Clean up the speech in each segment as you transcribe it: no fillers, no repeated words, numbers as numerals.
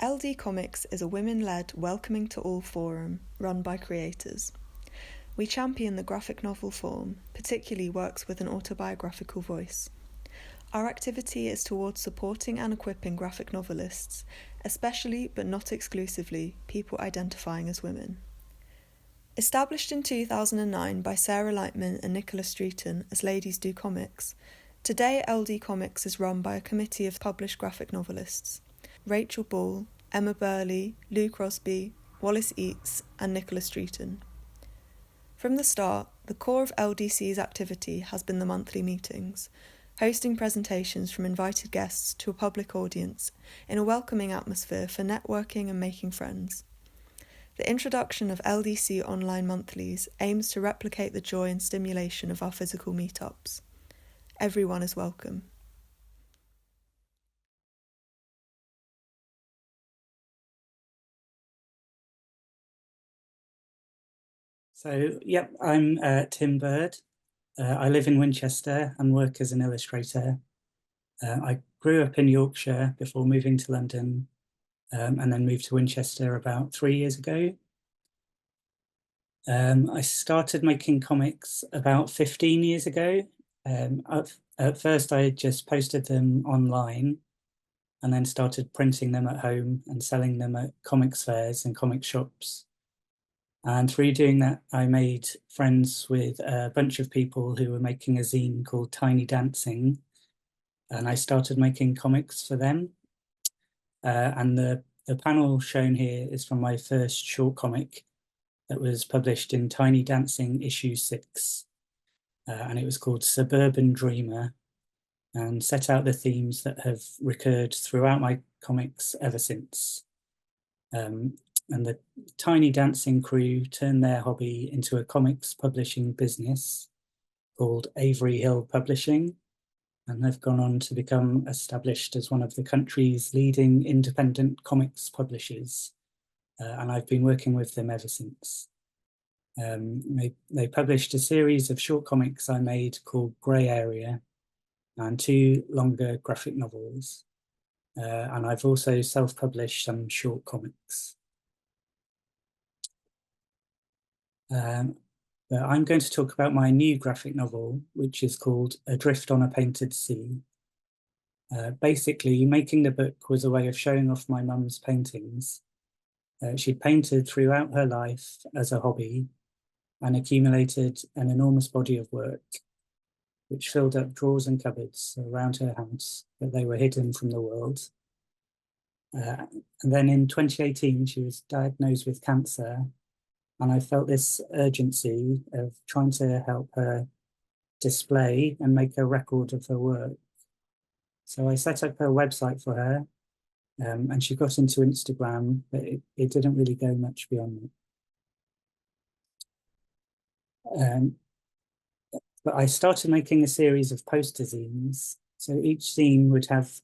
LDComics is a women-led welcoming to all forum run by creators. We champion the graphic novel form, particularly works with an autobiographical voice. Our activity is towards supporting and equipping graphic novelists, especially but not exclusively people identifying as women. Established in 2009 by Sarah Lightman and Nicola Streeton as Ladies Do Comics, today LDComics is run by a committee of published graphic novelists: Rachel Ball, Emma Burley, Lou Crosby, Wallace Eates and Nicola Streeton. From the start, the core of LDC's activity has been the monthly meetings, hosting presentations from invited guests to a public audience in a welcoming atmosphere for networking and making friends. The introduction of LDC online monthlies aims to replicate the joy and stimulation of our physical meetups. Everyone is welcome. So, yep, I'm Tim Bird. I live in Winchester and work as an illustrator. I grew up in Yorkshire before moving to London, and then moved to Winchester about 3 years ago. I started making comics about 15 years ago. At first, I just posted them online and then started printing them at home and selling them at comics fairs and comic shops. And through doing that, I made friends with a bunch of people who were making a zine called Tiny Dancing. And I started making comics for them. And the panel shown here is from my first short comic that was published in Tiny Dancing issue 6. And it was called Suburban Dreamer, and set out the themes that have recurred throughout my comics ever since. And the Tiny Dancing crew turned their hobby into a comics publishing business called Avery Hill Publishing, and they've gone on to become established as one of the country's leading independent comics publishers. And I've been working with them ever since. They published a series of short comics I made called Grey Area, and 2 longer graphic novels. And I've also self-published some short comics. But I'm going to talk about my new graphic novel, which is called Adrift on a Painted Sea. Basically, making the book was a way of showing off my mum's paintings. She'd painted throughout her life as a hobby and accumulated an enormous body of work, which filled up drawers and cupboards around her house, but they were hidden from the world. And then in 2018, she was diagnosed with cancer, and I felt this urgency of trying to help her display and make a record of her work. So I set up her website for her, and she got into Instagram, but it didn't really go much beyond that. But I started making a series of poster zines. So each zine would have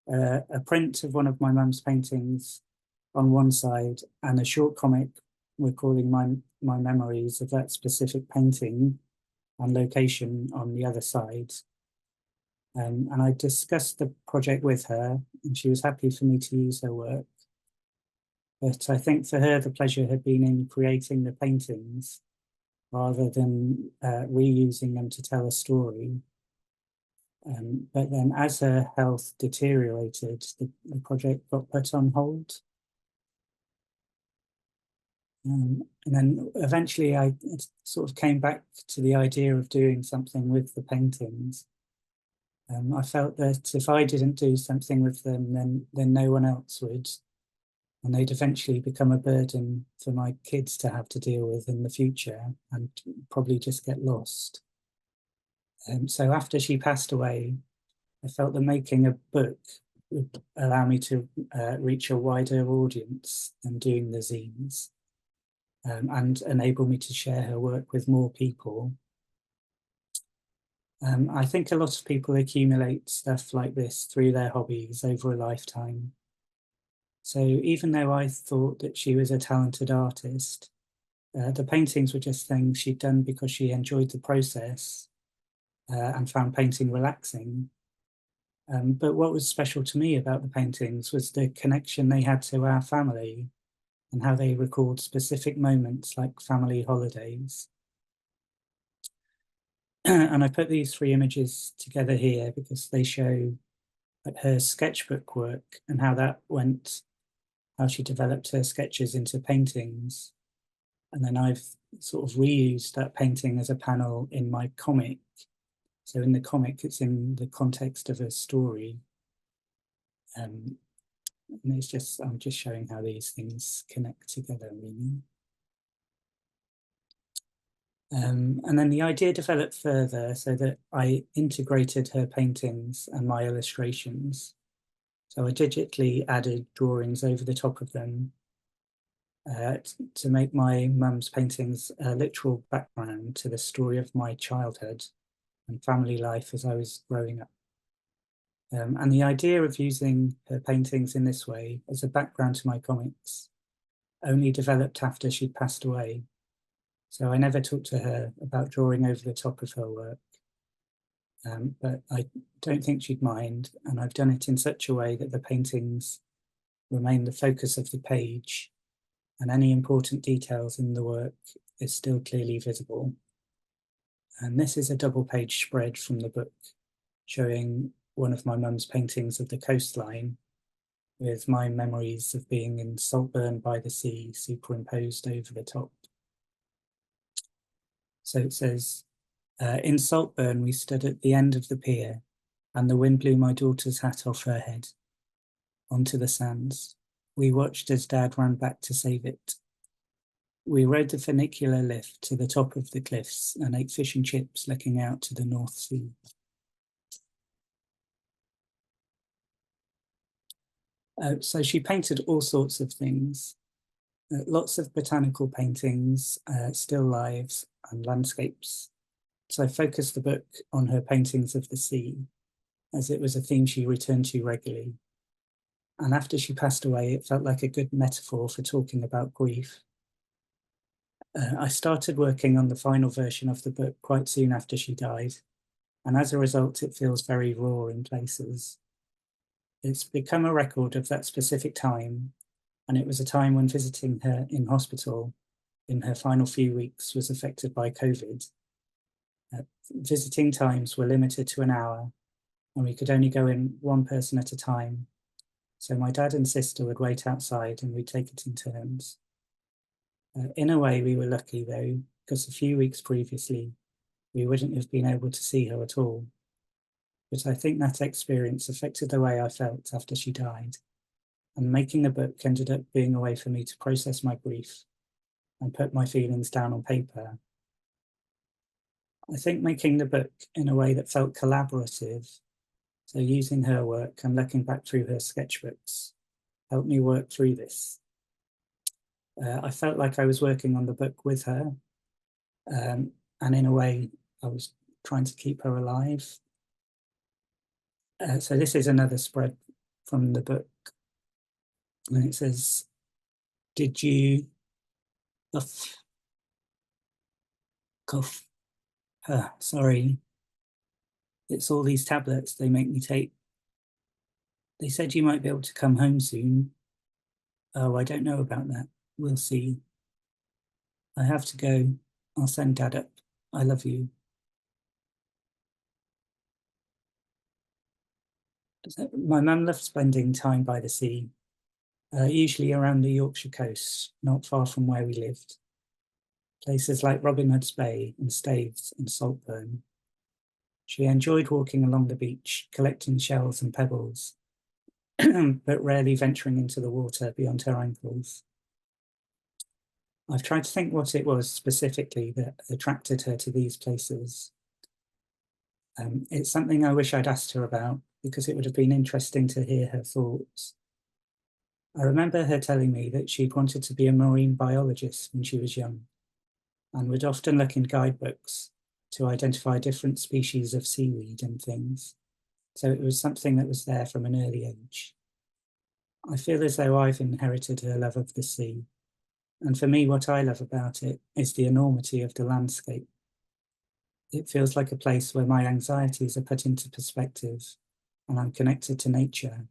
a print of one of my mum's paintings on one side and a short comic recording my memories of that specific painting and location on the other side. And I discussed the project with her, and she was happy for me to use her work. But I think for her, the pleasure had been in creating the paintings rather than reusing them to tell a story. But then as her health deteriorated, the project got put on hold. And then eventually I sort of came back to the idea of doing something with the paintings. I felt that if I didn't do something with them, then no one else would. And they'd eventually become a burden for my kids to have to deal with in the future and probably just get lost. So after she passed away, I felt that making a book would allow me to reach a wider audience than doing the zines, and enable me to share her work with more people. I think a lot of people accumulate stuff like this through their hobbies over a lifetime. So even though I thought that she was a talented artist, the paintings were just things she'd done because she enjoyed the process and found painting relaxing. But what was special to me about the paintings was the connection they had to our family and how they record specific moments like family holidays. And I put these 3 images together here because they show her sketchbook work and how that went, how she developed her sketches into paintings. And then I've sort of reused that painting as a panel in my comic. So in the comic, it's in the context of a story. And it's just, I'm just showing how these things connect together, really. And then the idea developed further so that I integrated her paintings and my illustrations. So I digitally added drawings over the top of them to make my mum's paintings a literal background to the story of my childhood and family life as I was growing up. And the idea of using her paintings in this way as a background to my comics only developed after she'd passed away. So I never talked to her about drawing over the top of her work. But I don't think she'd mind, and I've done it in such a way that the paintings remain the focus of the page, and any important details in the work is still clearly visible. And this is a double-page spread from the book, showing one of my mum's paintings of the coastline, with my memories of being in Saltburn by the sea superimposed over the top. So it says, in Saltburn we stood at the end of the pier, and the wind blew my daughter's hat off her head onto the sands. We watched as Dad ran back to save it. We rode the funicular lift to the top of the cliffs and ate fish and chips looking out to the North Sea. So she painted all sorts of things, lots of botanical paintings, still lives and landscapes. So I focused the book on her paintings of the sea, as it was a theme she returned to regularly. And after she passed away, it felt like a good metaphor for talking about grief. I started working on the final version of the book quite soon after she died, and as a result, it feels very raw in places. It's become a record of that specific time, and it was a time when visiting her in hospital in her final few weeks was affected by COVID. Visiting times were limited to an hour, and we could only go in one person at a time. So my dad and sister would wait outside and we'd take it in turns. In a way, we were lucky though, because a few weeks previously, we wouldn't have been able to see her at all. But I think that experience affected the way I felt after she died, and making the book ended up being a way for me to process my grief and put my feelings down on paper. I think making the book in a way that felt collaborative, so using her work and looking back through her sketchbooks, helped me work through this. I felt like I was working on the book with her, and in a way, I was trying to keep her alive. So this is another spread from the book, and it says, "Did you cough? Sorry, it's all these tablets they make me take. They said you might be able to come home soon. Oh, I don't know about that. We'll see. I have to go. I'll send Dad up. I love you." My mum loved spending time by the sea, usually around the Yorkshire coast, not far from where we lived. Places like Robin Hood's Bay and Staithes and Saltburn. She enjoyed walking along the beach, collecting shells and pebbles, but rarely venturing into the water beyond her ankles. I've tried to think what it was specifically that attracted her to these places. It's something I wish I'd asked her about, because it would have been interesting to hear her thoughts. I remember her telling me that she'd wanted to be a marine biologist when she was young, and would often look in guidebooks to identify different species of seaweed and things. So it was something that was there from an early age. I feel as though I've inherited her love of the sea, and for me, what I love about it is the enormity of the landscape. It feels like a place where my anxieties are put into perspective and I'm connected to nature.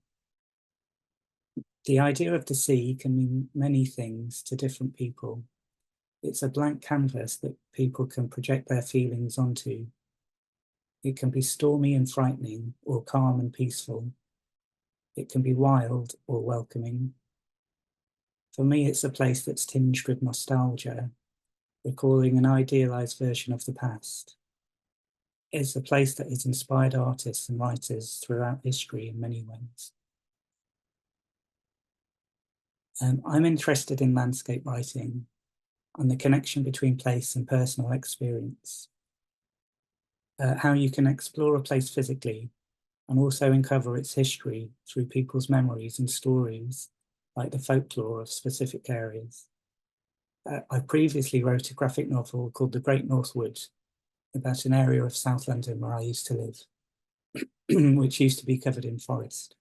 The idea of the sea can mean many things to different people. It's a blank canvas that people can project their feelings onto. It can be stormy and frightening, or calm and peaceful. It can be wild or welcoming. For me, it's a place that's tinged with nostalgia, recalling an idealized version of the past. It's a place that has inspired artists and writers throughout history in many ways. I'm interested in landscape writing and the connection between place and personal experience. How you can explore a place physically and also uncover its history through people's memories and stories, like the folklore of specific areas. I previously wrote a graphic novel called The Great Northwood about an area of South London where I used to live, which used to be covered in forest.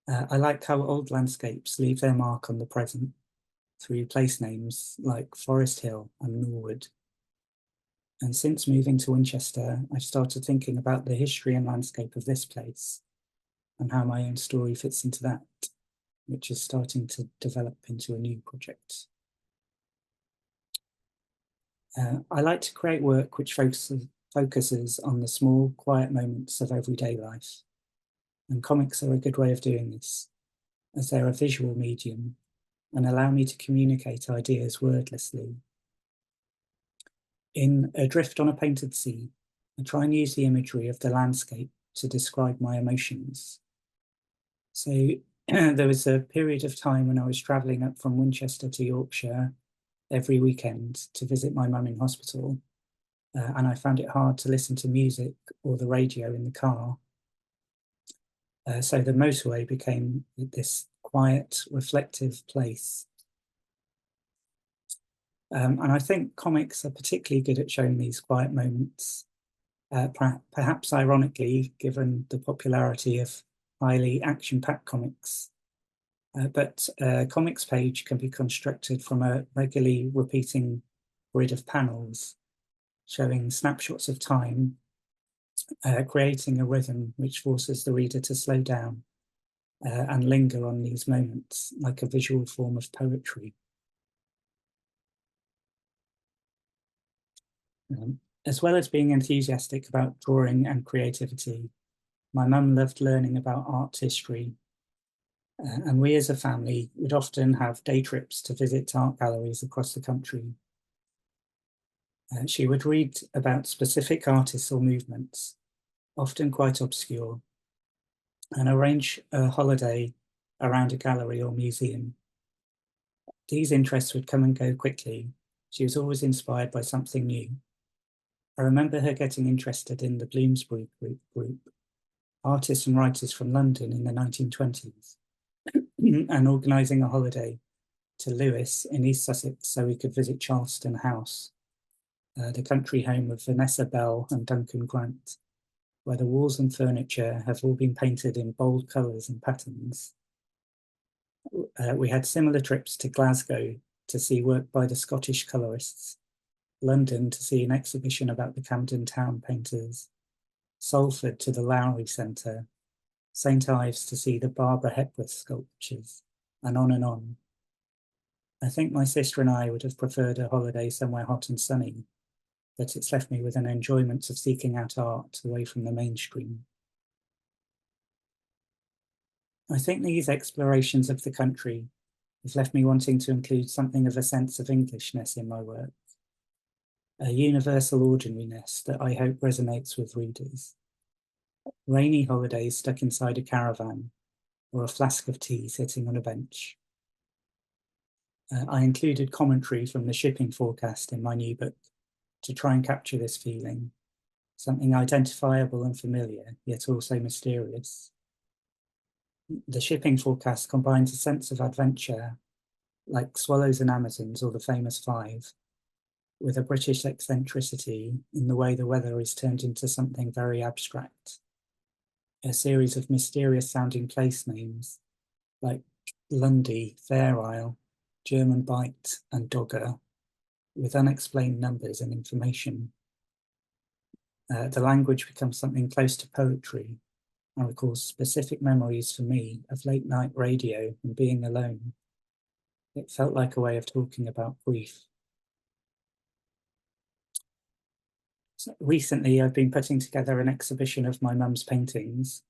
I like how old landscapes leave their mark on the present through place names like Forest Hill and Norwood. And since moving to Winchester, I've started thinking about the history and landscape of this place and how my own story fits into that, which is starting to develop into a new project. I like to create work which focuses on the small, quiet moments of everyday life. And comics are a good way of doing this, as they're a visual medium and allow me to communicate ideas wordlessly. In Adrift on a Painted Sea, I try and use the imagery of the landscape to describe my emotions. So there was a period of time when I was travelling up from Winchester to Yorkshire every weekend to visit my mum in hospital, and I found it hard to listen to music or the radio in the car. So the motorway became this quiet, reflective place. And I think comics are particularly good at showing these quiet moments, perhaps ironically, given the popularity of highly action-packed comics. But a comics page can be constructed from a regularly repeating grid of panels, showing snapshots of time, creating a rhythm which forces the reader to slow down and linger on these moments like a visual form of poetry. As well as being enthusiastic about drawing and creativity, my mum loved learning about art history. And we as a family would often have day trips to visit art galleries across the country. She would read about specific artists or movements, often quite obscure, and arrange a holiday around a gallery or museum. These interests would come and go quickly. She was always inspired by something new. I remember her getting interested in the Bloomsbury group, artists and writers from London in the 1920s, and organising a holiday to Lewes in East Sussex so we could visit Charleston House, the country home of Vanessa Bell and Duncan Grant, where the walls and furniture have all been painted in bold colours and patterns. We had similar trips to Glasgow to see work by the Scottish colourists, London to see an exhibition about the Camden Town painters, Salford to the Lowry Centre, St Ives to see the Barbara Hepworth sculptures, and on and on. I think my sister and I would have preferred a holiday somewhere hot and sunny, but it's left me with an enjoyment of seeking out art away from the mainstream. I think these explorations of the country have left me wanting to include something of a sense of Englishness in my work, a universal ordinariness that I hope resonates with readers. Rainy holidays stuck inside a caravan, or a flask of tea sitting on a bench. I included commentary from the shipping forecast in my new book to try and capture this feeling, something identifiable and familiar, yet also mysterious. The shipping forecast combines a sense of adventure, like Swallows and Amazons or the famous Five, with a British eccentricity in the way the weather is turned into something very abstract. A series of mysterious sounding place names, like Lundy, Fair Isle, German Bight, and Dogger, with unexplained numbers and information. The language becomes something close to poetry, and recalls specific memories for me of late night radio and being alone. It felt like a way of talking about grief. So recently, I've been putting together an exhibition of my mum's paintings,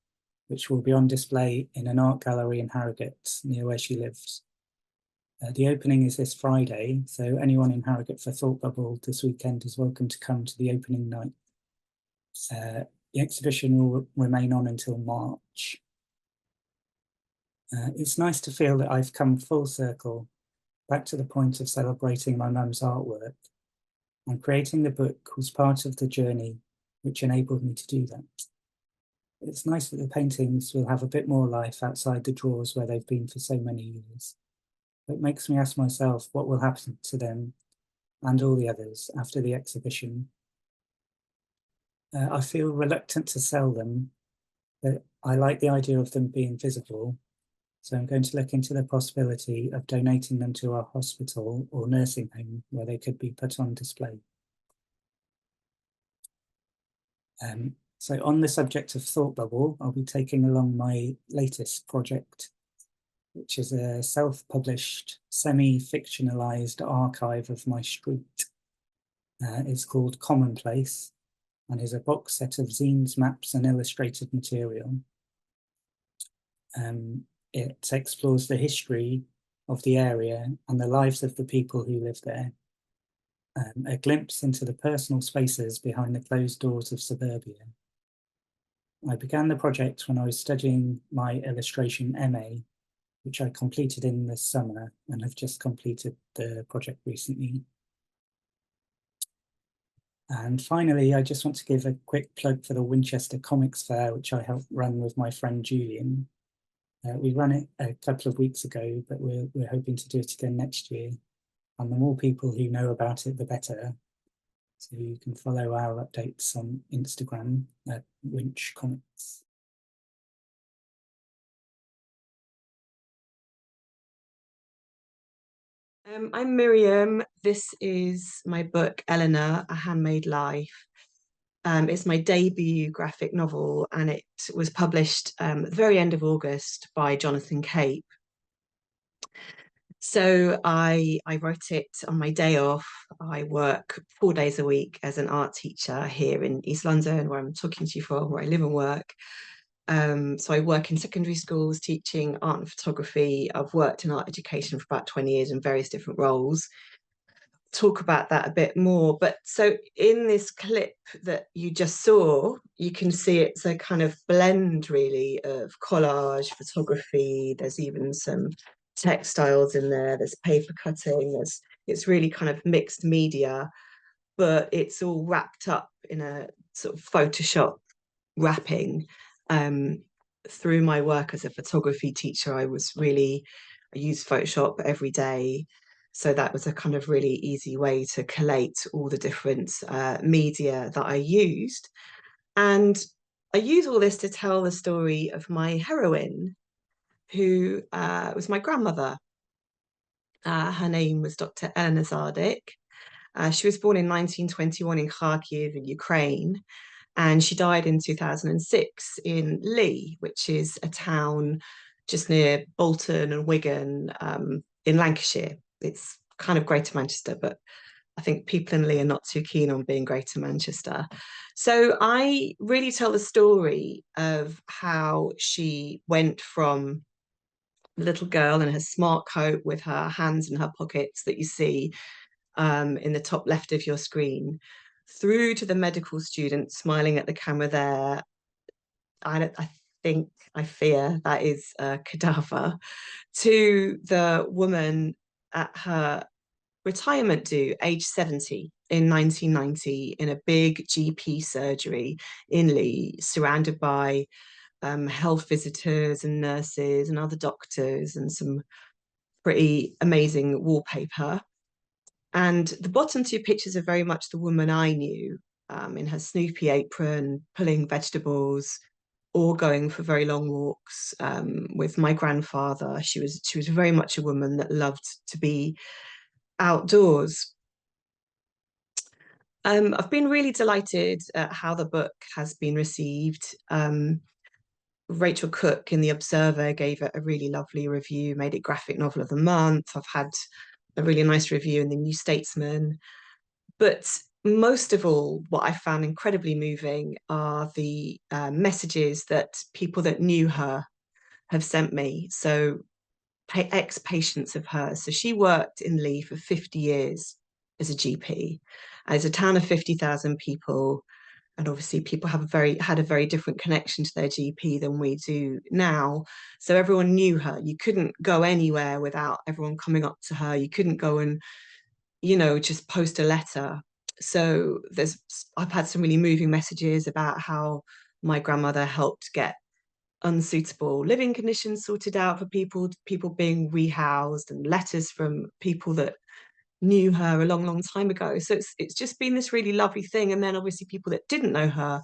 which will be on display in an art gallery in Harrogate, near where she lives. The opening is this Friday, so anyone in Harrogate for Thought Bubble this weekend is welcome to come to the opening night. The exhibition will remain on until March. It's nice to feel that I've come full circle, back to the point of celebrating my mum's artwork, and creating the book was part of the journey which enabled me to do that. It's nice that the paintings will have a bit more life outside the drawers where they've been for so many years. It makes me ask myself what will happen to them and all the others after the exhibition. I feel reluctant to sell them, but I like the idea of them being visible. So I'm going to look into the possibility of donating them to our hospital or nursing home where they could be put on display. So on the subject of Thought Bubble, I'll be taking along my latest project, which is a self-published, semi-fictionalized archive of my street. It's called Commonplace and is a box set of zines, maps, and illustrated material. It explores the history of the area and the lives of the people who live there. A glimpse into the personal spaces behind the closed doors of suburbia. I began the project when I was studying my illustration MA, which I completed in the summer and have just completed the project recently. And finally, I just want to give a quick plug for the Winchester Comics Fair, which I helped run with my friend Julian. We ran it a couple of weeks ago, but we're hoping to do it again next year. And the more people who know about it, the better. So you can follow our updates on Instagram at Winch Comics. I'm Miriam. This is my book, Eleanor, A Handmade Life. It's my debut graphic novel, and it was published at the very end of August by Jonathan Cape. So I wrote it on my day off. I work 4 days a week as an art teacher here in East London, where I'm talking to you from, where I live and work. So I work in secondary schools teaching art and photography. I've worked in art education for about 20 years in various different roles. Talk about that a bit more. But so in this clip that you just saw, you can see it's a kind of blend really of collage, photography. There's even some textiles in there. There's paper cutting. It's really kind of mixed media, but it's all wrapped up in a sort of Photoshop wrapping. Through my work as a photography teacher, I used Photoshop every day. So that was a kind of really easy way to collate all the different media that I used. And I use all this to tell the story of my heroine, who was my grandmother. Her name was Dr. Eleanor. She was born in 1921 in Kharkiv in Ukraine, and she died in 2006 in Lee, which is a town just near Bolton and Wigan in Lancashire. It's kind of Greater Manchester, but I think people in Lee are not too keen on being Greater Manchester. So I really tell the story of how she went from the little girl in her smart coat with her hands in her pockets that you see in the top left of your screen, through to the medical student smiling at the camera there. I fear that is a cadaver, to the woman at her retirement due, age 70, in 1990, in a big GP surgery in Lee, surrounded by health visitors and nurses and other doctors and some pretty amazing wallpaper. And the bottom two pictures are very much the woman I knew, in her Snoopy apron, pulling vegetables, or going for very long walks with my grandfather. She was very much a woman that loved to be outdoors. I've been really delighted at how the book has been received. Rachel Cook in The Observer gave it a really lovely review, made it graphic novel of the month. I've had a really nice review in the New Statesman. But most of all, what I found incredibly moving are the messages that people that knew her have sent me. So ex-patients of hers. So she worked in Lee for 50 years as a GP. As a town of 50,000 people, and obviously people have had a very different connection to their GP than we do now. So everyone knew her. You couldn't go anywhere without everyone coming up to her. You couldn't go and, you know, just post a letter. So I've had some really moving messages about how my grandmother helped get unsuitable living conditions sorted out for people being rehoused, and letters from people that knew her a long time ago. So it's just been this really lovely thing. And then obviously people that didn't know her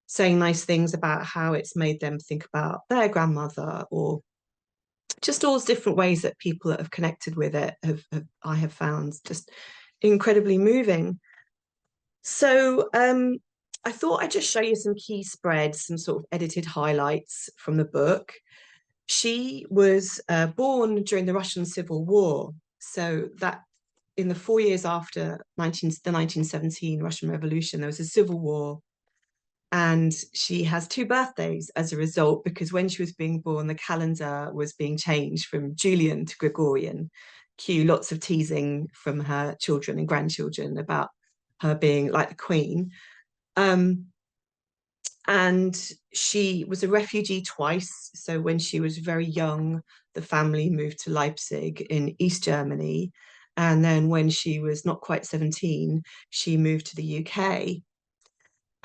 saying nice things about how it's made them think about their grandmother, or just all different ways that people that have connected with it I have found just incredibly moving. So I thought I'd just show you some key spreads, some sort of edited highlights from the book. She was born during the Russian Civil War. So that in the 4 years after the 1917 Russian Revolution, there was a civil war. And she has 2 birthdays as a result, because when she was being born, the calendar was being changed from Julian to Gregorian. Cue lots of teasing from her children and grandchildren about her being like the Queen. And she was a refugee twice. So when she was very young, the family moved to Leipzig in East Germany. And then when she was not quite 17, she moved to the UK.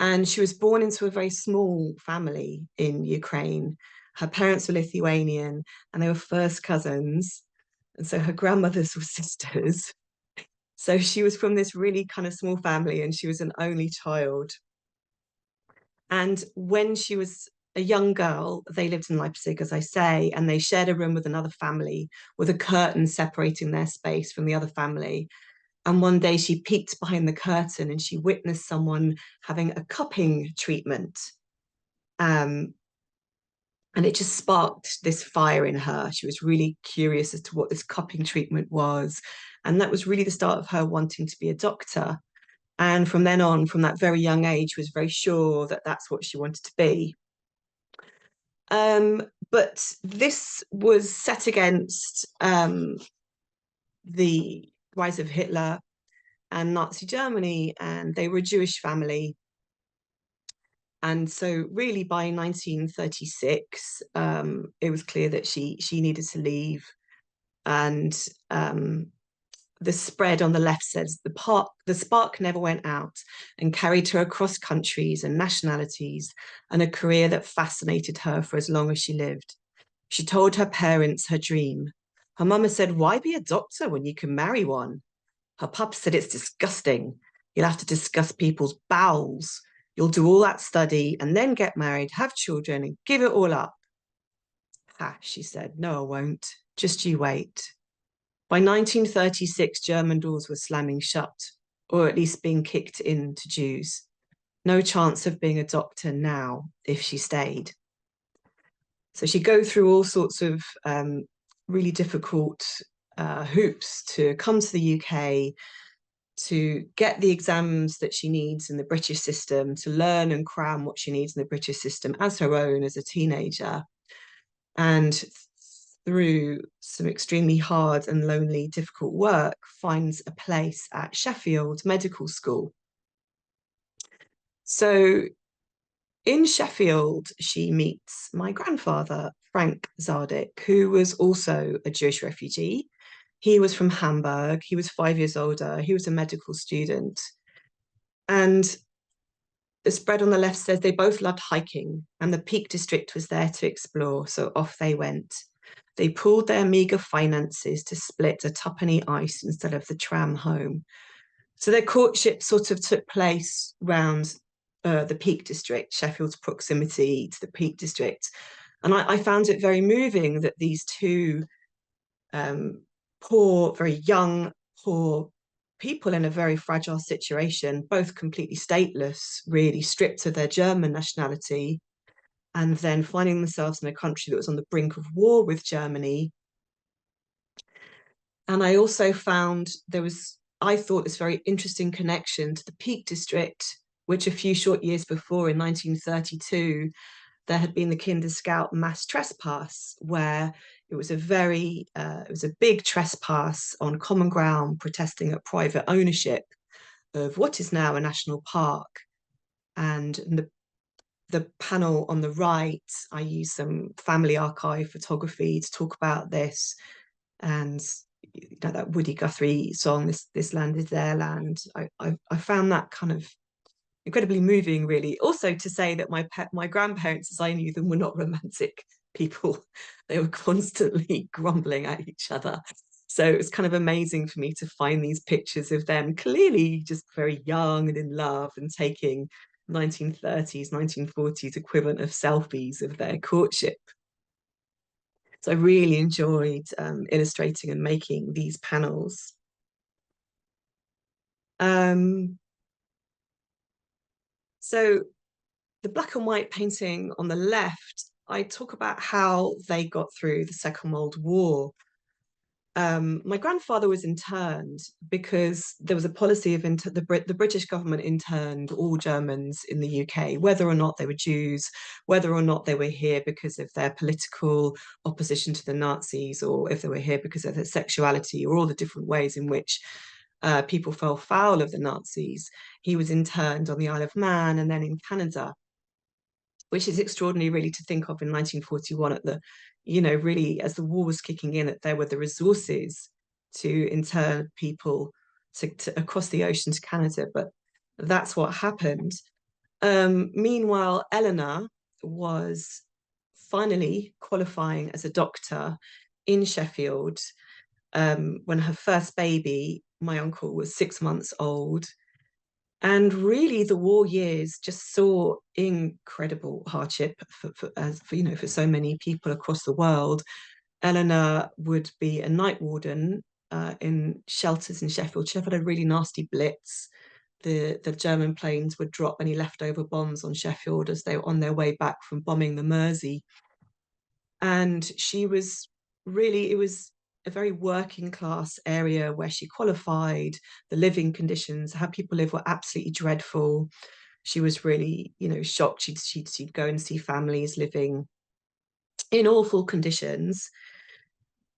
And she was born into a very small family in Ukraine. Her parents were Lithuanian and they were first cousins. And so her grandmothers were sisters. So she was from this really kind of small family, and she was an only child. And when she was a young girl, they lived in Leipzig, as I say, and they shared a room with another family with a curtain separating their space from the other family. And one day she peeked behind the curtain and she witnessed someone having a cupping treatment. And it just sparked this fire in her. She was really curious as to what this cupping treatment was. And that was really the start of her wanting to be a doctor. And from then on, from that very young age, she was very sure that that's what she wanted to be. But this was set against the rise of Hitler and Nazi Germany, and they were a Jewish family. And so really by 1936, it was clear that she needed to leave. And the spread on the left says the spark never went out and carried her across countries and nationalities, and a career that fascinated her for as long as she lived. She told her parents her dream. Her mama said, "Why be a doctor when you can marry one?" Her papa said, "It's disgusting. You'll have to discuss people's bowels. You'll do all that study and then get married, have children, and give it all up." "Ha," she said, "no, I won't. Just you wait." By 1936, German doors were slamming shut, or at least being kicked in to Jews. No chance of being a doctor now if she stayed. So she'd go through all sorts of really difficult hoops to come to the UK, to get the exams that she needs in the British system, to learn and cram what she needs in the British system as her own as a teenager. And through some extremely hard and lonely, difficult work, finds a place at Sheffield Medical School. So in Sheffield, she meets my grandfather, Frank Zardik, who was also a Jewish refugee. He was from Hamburg. He was 5 years older. He was a medical student. And the spread on the left says they both loved hiking, and the Peak District was there to explore. So off they went. They pooled their meagre finances to split a tuppenny ice instead of the tram home. So their courtship sort of took place round the Peak District, Sheffield's proximity to the Peak District. And I found it very moving that these two poor, very young, poor people in a very fragile situation, both completely stateless, really stripped of their German nationality, and then finding themselves in a country that was on the brink of war with Germany. And I also found I thought this very interesting connection to the Peak District, which a few short years before, in 1932, there had been the Kinder Scout mass trespass, where it was a big trespass on common ground, protesting at private ownership of what is now a national park. And the panel on the right, I used some family archive photography to talk about this. And you know, that Woody Guthrie song, this land is their land. I found that kind of incredibly moving, really. Also to say that my grandparents, as I knew them, were not romantic people. They were constantly grumbling at each other. So it was kind of amazing for me to find these pictures of them clearly just very young and in love, and taking 1930s, 1940s equivalent of selfies of their courtship. So I really enjoyed illustrating and making these panels. So the black and white painting on the left, I talk about how they got through the Second World War. My grandfather was interned because there was a policy of the British government interned all Germans in the UK, whether or not they were Jews, whether or not they were here because of their political opposition to the Nazis, or if they were here because of their sexuality, or all the different ways in which people fell foul of the Nazis. He was interned on the Isle of Man and then in Canada, which is extraordinary, really, to think of in 1941 at the, you know, really as the war was kicking in, that there were the resources to intern people to across the ocean to Canada. But that's what happened. Meanwhile, Eleanor was finally qualifying as a doctor in Sheffield when her first baby, my uncle, was 6 months old. And really, the war years just saw incredible hardship for so many people across the world. Eleanor would be a night warden in shelters in Sheffield. Sheffield had a really nasty blitz. The German planes would drop any leftover bombs on Sheffield as they were on their way back from bombing the Mersey. And she was really, it was a very working class area where she qualified. The living conditions, how people live, were absolutely dreadful. She was really, you know, shocked. She'd go and see families living in awful conditions.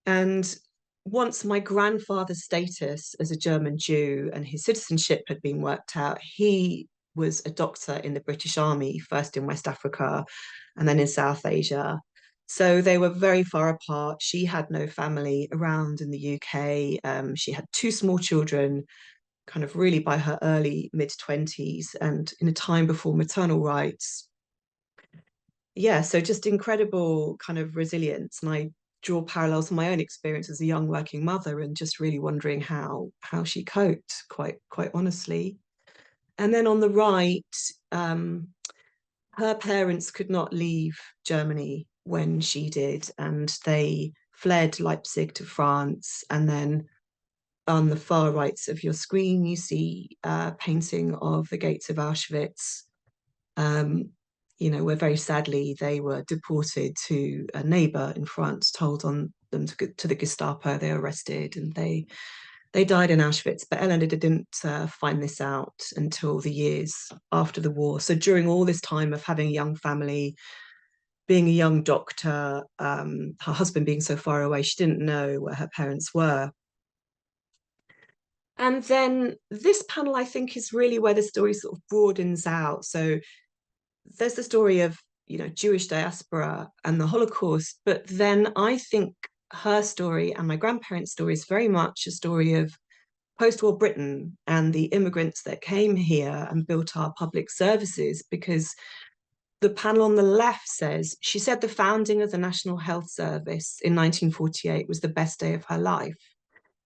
And once my grandfather's status as a German Jew and his citizenship had been worked out, he was a doctor in the British Army, first in West Africa and then in South Asia. So they were very far apart. She had no family around in the UK. She had 2 small children, kind of really by her early mid-20s, and in a time before maternal rights. Yeah, so just incredible kind of resilience. And I draw parallels to my own experience as a young working mother, and just really wondering how she coped, quite honestly. And then on the right, her parents could not leave Germany when she did, and they fled Leipzig to France. And then on the far right of your screen, you see a painting of the gates of Auschwitz, you know, where very sadly they were deported to a neighbor in France, told on them to the Gestapo. They were arrested and they died in Auschwitz. But Eleanor didn't find this out until the years after the war. So during all this time of having a young family, being a young doctor, her husband being so far away, she didn't know where her parents were. And then this panel, I think, is really where the story sort of broadens out. So there's the story of, you know, Jewish diaspora and the Holocaust, but then I think her story and my grandparents' story is very much a story of post-war Britain and the immigrants that came here and built our public services. Because the panel on the left says, she said the founding of the National Health Service in 1948 was the best day of her life,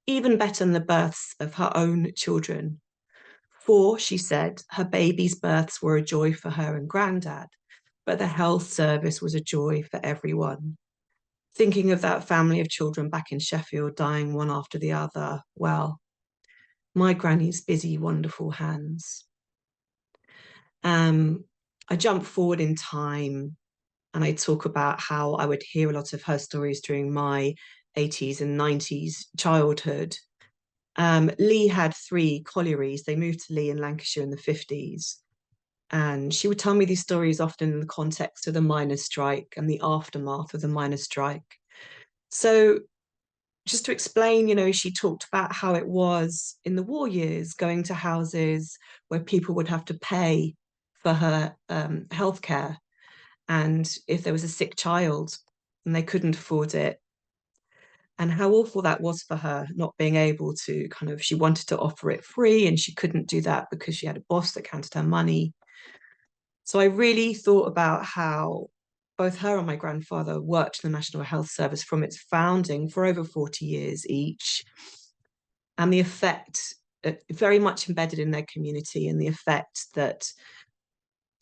even better than the births of her own children. For, she said, her babies' births were a joy for her and granddad, but the health service was a joy for everyone. Thinking of that family of children back in Sheffield dying one after the other, well, my granny's busy, wonderful hands. I jump forward in time and I talk about how I would hear a lot of her stories during my 80s and 90s childhood. Lee had 3 collieries. They moved to Lee in Lancashire in the 50s. And she would tell me these stories often in the context of the miners' strike and the aftermath of the miners' strike. So just to explain, you know, she talked about how it was in the war years, going to houses where people would have to pay for her healthcare. And if there was a sick child and they couldn't afford it, and how awful that was for her, not being able to kind of, she wanted to offer it free and she couldn't do that because she had a boss that counted her money. So I really thought about how both her and my grandfather worked in the National Health Service from its founding for over 40 years each, and the effect very much embedded in their community, and the effect that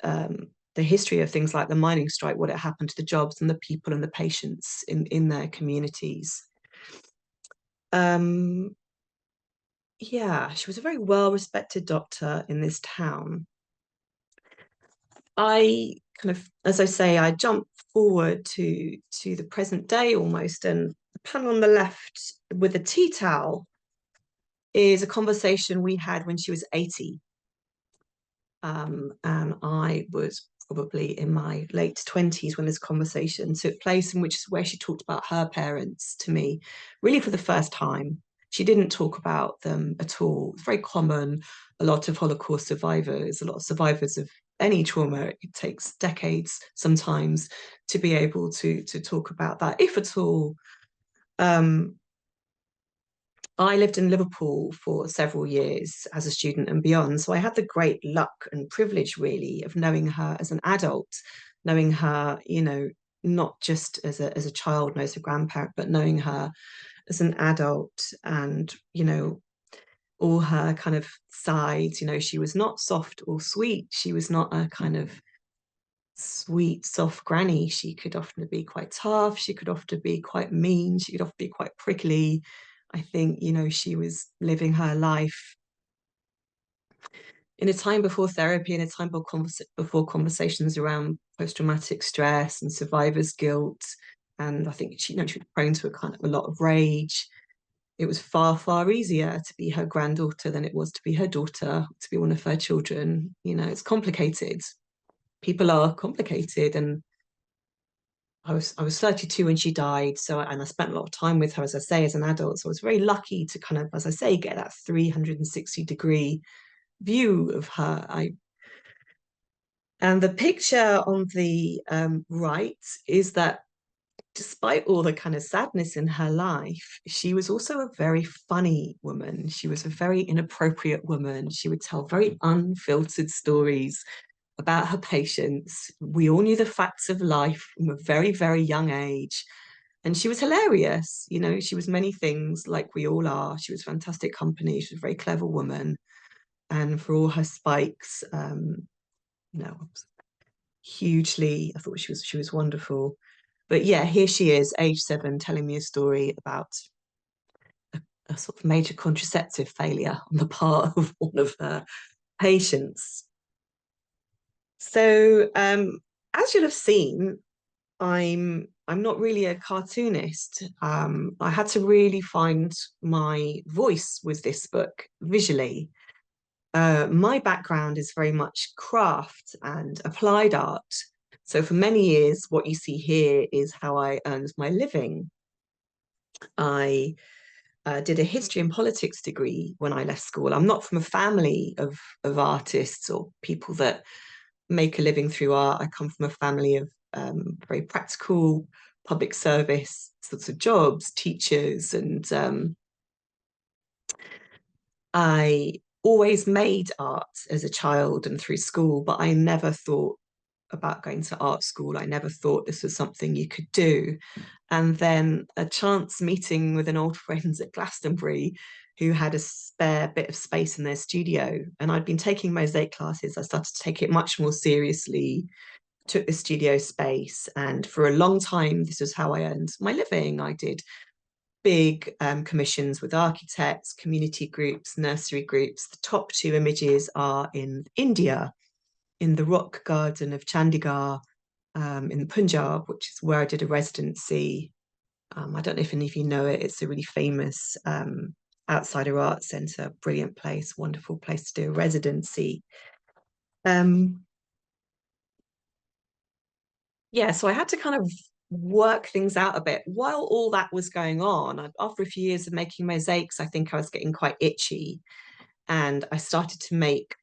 the history of things like the mining strike, what it happened to the jobs and the people and the patients in their communities. Yeah, she was a very well-respected doctor in this town. I kind of, as I say, I jump forward to the present day almost, and the panel on the left with the tea towel is a conversation we had when she was 80. And I was probably in my late 20s when this conversation took place, in which is where she talked about her parents to me, really for the first time. She didn't talk about them at all. It's very common. A lot of Holocaust survivors, a lot of survivors of any trauma, it takes decades sometimes to be able to talk about that, if at all. I lived in Liverpool for several years as a student and beyond. So I had the great luck and privilege, really, of knowing her as an adult, knowing her, you know, not just as a child, and as a grandparent, but knowing her as an adult, and, you know, all her kind of sides. You know, she was not soft or sweet. She was not a kind of sweet, soft granny. She could often be quite tough. She could often be quite mean. She could often be quite prickly. I think, you know, she was living her life in a time before therapy, in a time before conversations around post-traumatic stress and survivor's guilt. And I think she, you know, she was prone to a kind of a lot of rage. It was far, far easier to be her granddaughter than it was to be her daughter, to be one of her children. You know, it's complicated. People are complicated. And I was 32 when she died. So, and I spent a lot of time with her, as I say, as an adult. So I was very lucky to kind of, as I say, get that 360-degree view of her. And the picture on the right is that despite all the kind of sadness in her life, she was also a very funny woman. She was a very inappropriate woman. She would tell very unfiltered stories about her patients. We all knew the facts of life from a very, very young age. And she was hilarious. You know, she was many things like we all are. She was fantastic company. She was a very clever woman. And for all her spikes, you know, hugely, I thought she was wonderful. But yeah, here she is, age 7, telling me a story about a sort of major contraceptive failure on the part of one of her patients. So as you'll have seen, I'm not really a cartoonist. I had to really find my voice with this book visually. My background is very much craft and applied art. So for many years, what you see here is how I earned my living. I did a history and politics degree when I left school. I'm not from a family of artists or people that make a living through art. I come from a family of very practical public service sorts of jobs, teachers, and I always made art as a child and through school, but I never thought about going to art school. I never thought this was something you could do. And then a chance meeting with an old friend at Glastonbury who had a spare bit of space in their studio. And I'd been taking mosaic classes. I started to take it much more seriously, took the studio space. And for a long time, this was how I earned my living. I did big commissions with architects, community groups, nursery groups. The top 2 images are in India, in the rock garden of Chandigarh, in the Punjab, which is where I did a residency. I don't know if any of you know it. It's a really famous outsider art centre, brilliant place, wonderful place to do a residency. Yeah, so I had to kind of work things out a bit while all that was going on. After a few years of making mosaics, I think I was getting quite itchy, and I started to make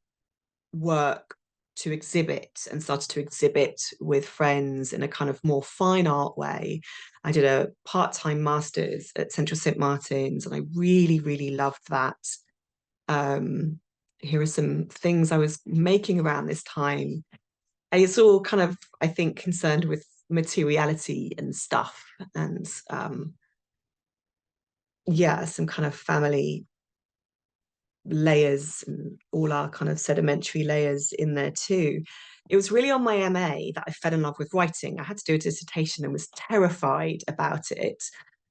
work to exhibit and started to exhibit with friends in a kind of more fine art way. I did a part-time master's at Central St. Martin's, and I really, really loved that. Here are some things I was making around this time. It's all kind of, I think, concerned with materiality and stuff, and yeah, some kind of family layers and all our kind of sedimentary layers in there too. It was really on my MA that I fell in love with writing. I had to do a dissertation and was terrified about it,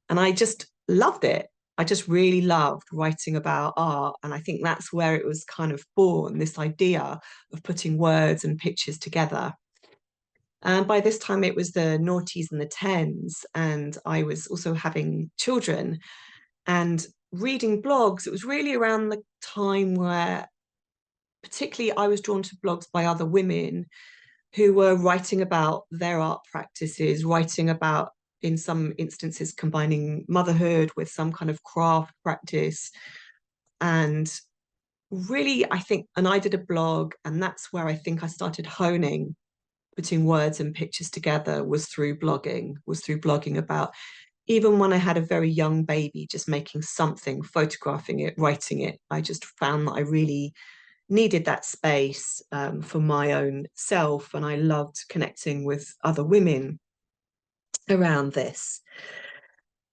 and I just loved it. I just really loved writing about art, and I think that's where it was kind of born, this idea of putting words and pictures together. And by this time, it was the noughties and the tens, and I was also having children and reading blogs. It was really around the time where, particularly, I was drawn to blogs by other women who were writing about their art practices, writing about, in some instances, combining motherhood with some kind of craft practice. And really, I think, and I did a blog, and that's where I think I started honing putting words and pictures together, was through blogging about, even when I had a very young baby, just making something, photographing it, writing it. I just found that I really needed that space for my own self, and I loved connecting with other women around this.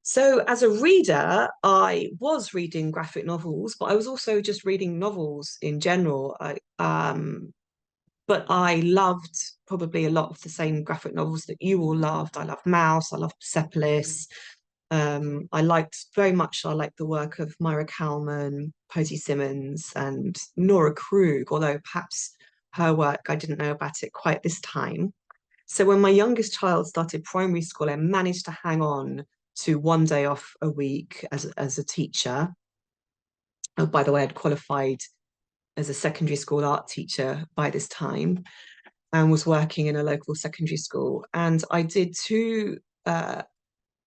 So as a reader, I was reading graphic novels, but I was also just reading novels in general. But I loved probably a lot of the same graphic novels that you all loved. I loved Mouse, I loved Persepolis. I liked the work of Myra Kalman, Posy Simmons, and Nora Krug, although perhaps her work, I didn't know about it quite this time. So when my youngest child started primary school, I managed to hang on to one day off a week as a teacher. Oh, by the way, I'd qualified as a secondary school art teacher by this time and was working in a local secondary school. And I did two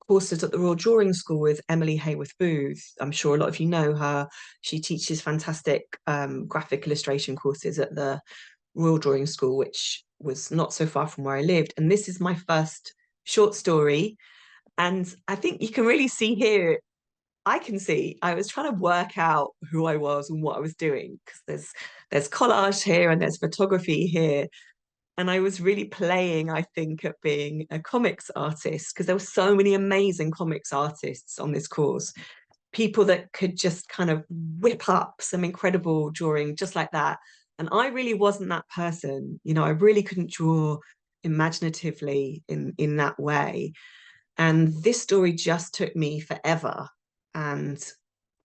courses at the Royal Drawing School with Emily Hayworth Booth. I'm sure a lot of you know her. She teaches fantastic graphic illustration courses at the Royal Drawing School, which was not so far from where I lived. And this is my first short story. And I think you can really see here, I can see I was trying to work out who I was and what I was doing, because there's collage here and there's photography here. And I was really playing, I think, at being a comics artist, because there were so many amazing comics artists on this course, people that could just kind of whip up some incredible drawing just like that. And I really wasn't that person. You know, I really couldn't draw imaginatively in that way. And this story just took me forever. And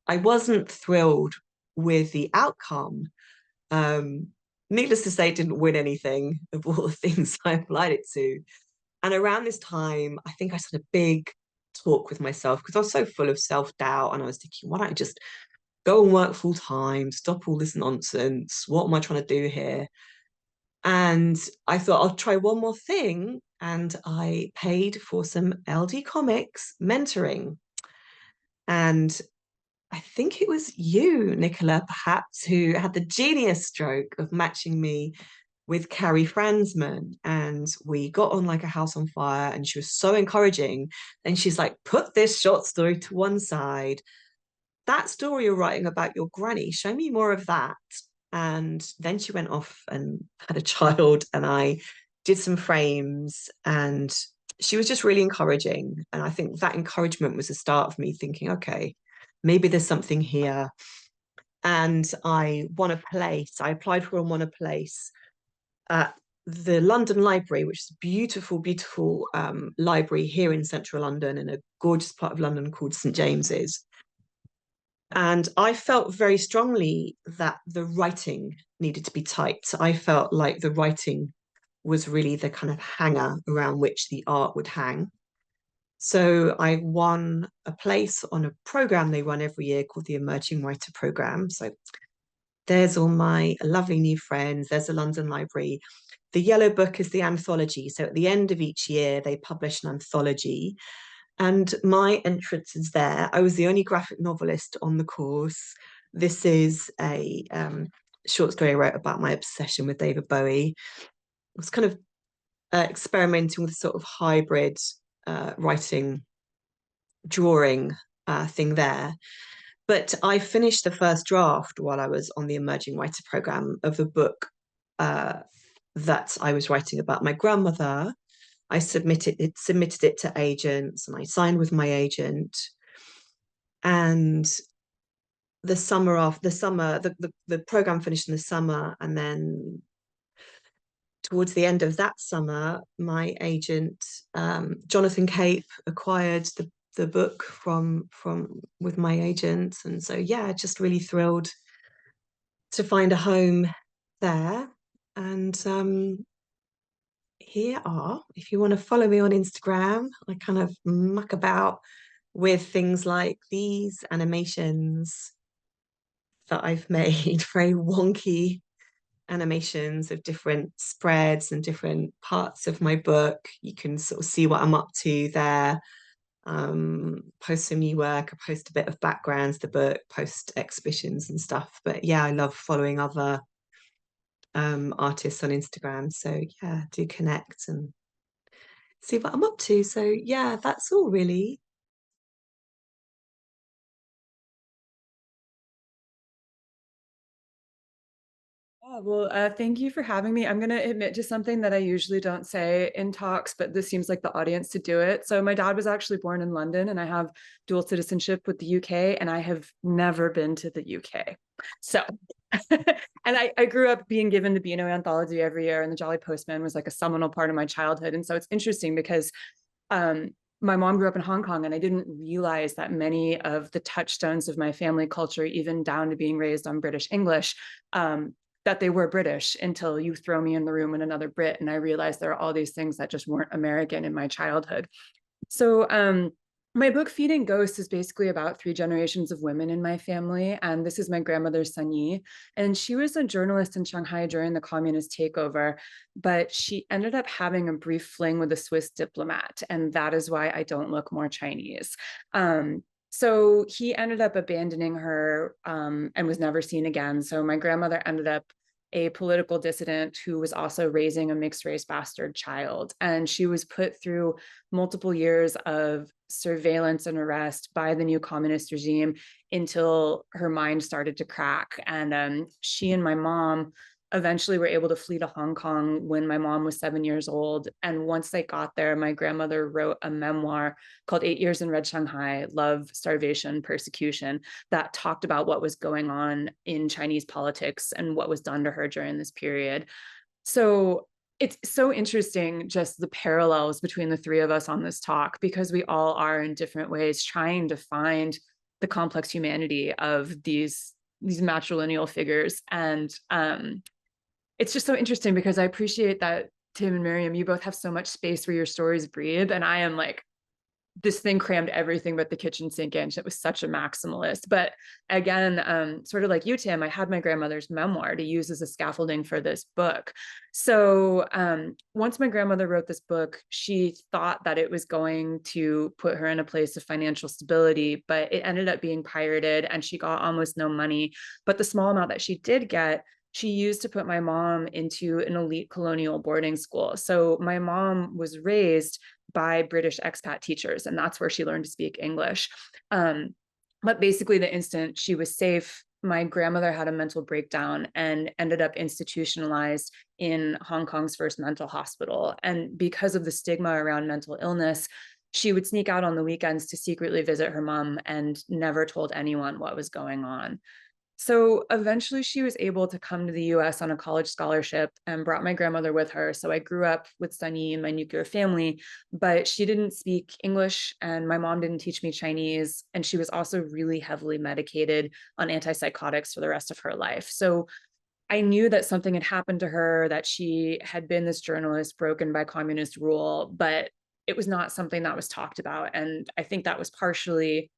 I wasn't thrilled with the outcome. Needless to say, it didn't win anything of all the things I applied it to. And around this time, I think I had a big talk with myself, because I was so full of self-doubt, and I was thinking, why don't I just go and work full time, stop all this nonsense? What am I trying to do here? And I thought I'll try one more thing. And I paid for some LDComics mentoring. And I think it was you, Nicola, perhaps, who had the genius stroke of matching me with Carrie Fransman. And we got on like a house on fire, and she was so encouraging. And she's like, put this short story to one side. That story you're writing about your granny, show me more of that. And then she went off and had a child, and I did some frames, and she was just really encouraging. And I think that encouragement was the start of me thinking, okay, maybe there's something here. And I won a place. I applied for and won a place at the London Library, which is a beautiful, beautiful library here in central London, in a gorgeous part of London called St. James's. And I felt very strongly that the writing needed to be typed. I felt like the writing was really the kind of hanger around which the art would hang. So I won a place on a program they run every year called the Emerging Writer Program. So there's all my lovely new friends. There's the London Library. The yellow book is the anthology. So at the end of each year, they publish an anthology. And my entrance is there. I was the only graphic novelist on the course. This is a short story I wrote about my obsession with David Bowie. I was kind of experimenting with a sort of hybrid writing, drawing thing there. But I finished the first draft while I was on the Emerging Writer Program of the book that I was writing about my grandmother. I submitted it to agents, and I signed with my agent. And the program finished in the summer, and then towards the end of that summer, my agent Jonathan Cape acquired the book from with my agent, and so yeah, just really thrilled to find a home there. And here are, if you want to follow me on Instagram, I kind of muck about with things like these animations that I've made, very wonky animations of different spreads and different parts of my book. You can sort of see what I'm up to there. Post some new work, I post a bit of backgrounds, the book, post exhibitions and stuff. But yeah, I love following other artists on Instagram. So yeah, do connect and see what I'm up to. So yeah, that's all really. Well, thank you for having me. I'm going to admit to something that I usually don't say in talks, but this seems like the audience to do it. So my dad was actually born in London, and I have dual citizenship with the UK, and I have never been to the UK. So, and I grew up being given the Beano anthology every year, and the Jolly Postman was like a seminal part of my childhood. And so it's interesting because my mom grew up in Hong Kong, and I didn't realize that many of the touchstones of my family culture, even down to being raised on British English, that they were British until you throw me in the room with another Brit, and I realized there are all these things that just weren't American in my childhood. So my book Feeding Ghosts is basically about 3 generations of women in my family, and this is my grandmother Sun Yi, and she was a journalist in Shanghai during the communist takeover, but she ended up having a brief fling with a Swiss diplomat, and that is why I don't look more Chinese. So he ended up abandoning her and was never seen again. So my grandmother ended up a political dissident who was also raising a mixed race bastard child. And she was put through multiple years of surveillance and arrest by the new communist regime until her mind started to crack. And she and my mom eventually were able to flee to Hong Kong when my mom was 7 years old. And once they got there, my grandmother wrote a memoir called 8 Years in Red Shanghai, Love, Starvation, Persecution, that talked about what was going on in Chinese politics and what was done to her during this period. So it's so interesting, just the parallels between the 3 of us on this talk, because we all are in different ways trying to find the complex humanity of these matrilineal figures. And it's just so interesting because I appreciate that Tim and Miriam, you both have so much space where your stories breathe. And I am like, this thing crammed everything but the kitchen sink in. It was such a maximalist. But again, sort of like you, Tim, I had my grandmother's memoir to use as a scaffolding for this book. So once my grandmother wrote this book, she thought that it was going to put her in a place of financial stability, but it ended up being pirated and she got almost no money. But the small amount that she did get, she used to put my mom into an elite colonial boarding school. So my mom was raised by British expat teachers, and that's where she learned to speak English. But basically the instant she was safe, my grandmother had a mental breakdown and ended up institutionalized in Hong Kong's first mental hospital. And because of the stigma around mental illness, she would sneak out on the weekends to secretly visit her mom and never told anyone what was going on. So eventually she was able to come to the US on a college scholarship and brought my grandmother with her. So I grew up with Sun Yi and my nuclear family, but she didn't speak English and my mom didn't teach me Chinese. And she was also really heavily medicated on antipsychotics for the rest of her life. So I knew that something had happened to her, that she had been this journalist broken by communist rule, but it was not something that was talked about. And I think that was partially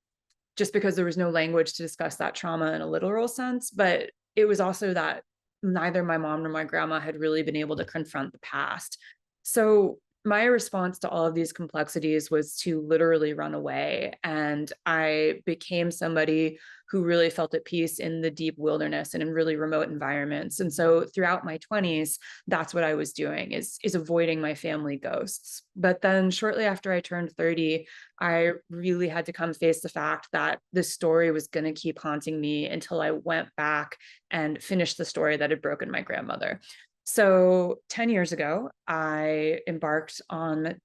just because there was no language to discuss that trauma in a literal sense, but it was also that neither my mom nor my grandma had really been able to confront the past. So my response to all of these complexities was to literally run away. And I became somebody who really felt at peace in the deep wilderness and in really remote environments. And so throughout my 20s, that's what I was doing, is avoiding my family ghosts. But then shortly after I turned 30, I really had to come face the fact that this story was going to keep haunting me until I went back and finished the story that had broken my grandmother. So 10 years ago, I embarked on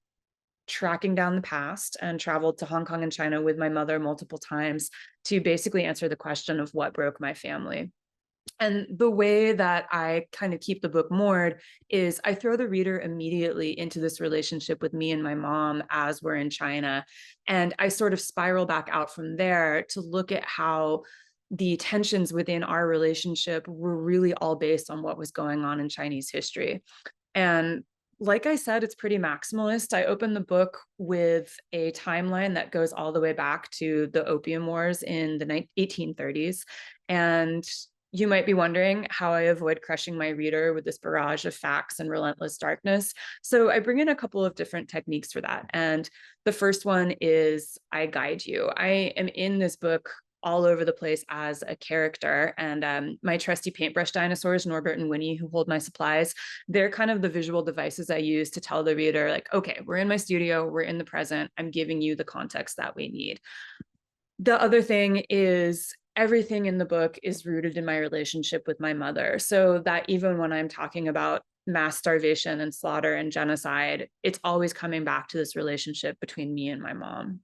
tracking down the past and traveled to Hong Kong and China with my mother multiple times to basically answer the question of what broke my family. And the way that I kind of keep the book moored is I throw the reader immediately into this relationship with me and my mom as we're in China. And I sort of spiral back out from there to look at how the tensions within our relationship were really all based on what was going on in Chinese history. And like I said, it's pretty maximalist. I open the book with a timeline that goes all the way back to the Opium Wars in the 1830s. And you might be wondering how I avoid crushing my reader with this barrage of facts and relentless darkness. So I bring in a couple of different techniques for that. And the first one is I guide you. I am in this book all over the place as a character. And my trusty paintbrush dinosaurs, Norbert and Winnie, who hold my supplies, they're kind of the visual devices I use to tell the reader, like, okay, we're in my studio, we're in the present, I'm giving you the context that we need. The other thing is everything in the book is rooted in my relationship with my mother. So that even when I'm talking about mass starvation and slaughter and genocide, it's always coming back to this relationship between me and my mom.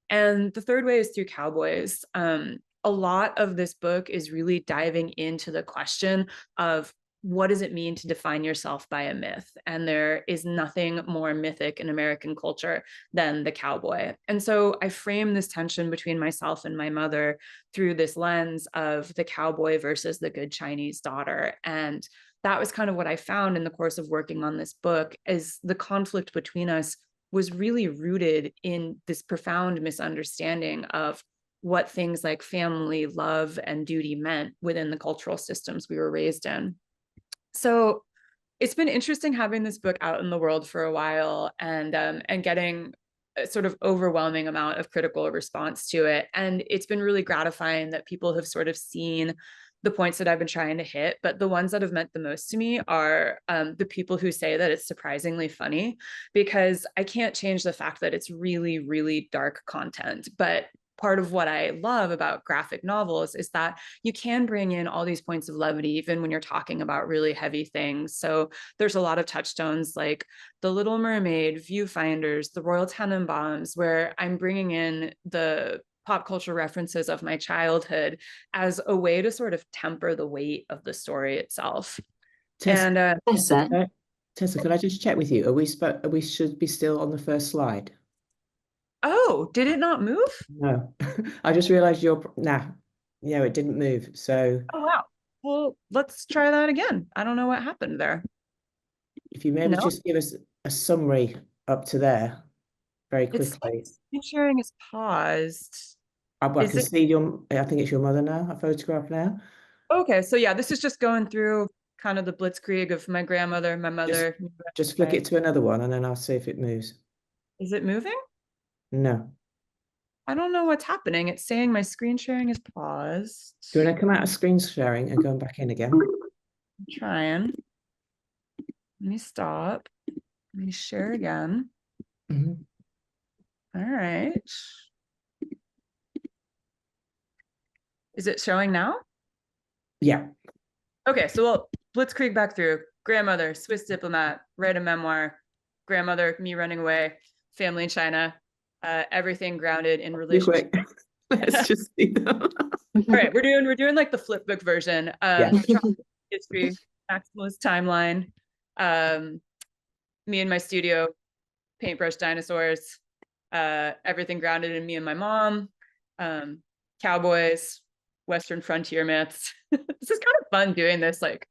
And the third way is through cowboys. A lot of this book is really diving into the question of what does it mean to define yourself by a myth? And there is nothing more mythic in American culture than the cowboy. And so I frame this tension between myself and my mother through this lens of the cowboy versus the good Chinese daughter. And that was kind of what I found in the course of working on this book, is the conflict between us was really rooted in this profound misunderstanding of what things like family, love, and duty meant within the cultural systems we were raised in. So it's been interesting having this book out in the world for a while and getting a sort of overwhelming amount of critical response to it. And it's been really gratifying that people have sort of seen the points that I've been trying to hit, but the ones that have meant the most to me are the people who say that it's surprisingly funny, because I can't change the fact that it's really, really dark content. But part of what I love about graphic novels is that you can bring in all these points of levity, even when you're talking about really heavy things. So there's a lot of touchstones like The Little Mermaid, Viewfinders, the Royal Tenenbaums, where I'm bringing in the pop culture references of my childhood as a way to sort of temper the weight of the story itself. Tessa, Tessa, could I just check with you? We should be still on the first slide. Oh, did it not move? No, I just realized it didn't move. So, oh wow. Well, let's try that again. I don't know what happened there. If you maybe just give us a summary up to there very quickly. Screen sharing is paused. I can see I think it's your mother now, a photograph now. Okay, so yeah, this is just going through kind of the blitzkrieg of my grandmother, my mother. Just flick it to another one and then I'll see if it moves. Is it moving? No. I don't know what's happening. It's saying my screen sharing is paused. Do you want to come out of screen sharing and go back in again? I'm trying. Let me stop. Let me share again. Mm-hmm. All right. Is it showing now? Yeah. Okay, so we'll blitzkrieg back through. Grandmother, Swiss diplomat, write a memoir. Grandmother, me running away. Family in China. Everything grounded in relationship. Let's just see them. All right, we're doing like the flip book version. History, maximalist timeline. Me and my studio, paintbrush dinosaurs. Everything grounded in me and my mom. Cowboys, Western frontier myths. This is kind of fun doing this, like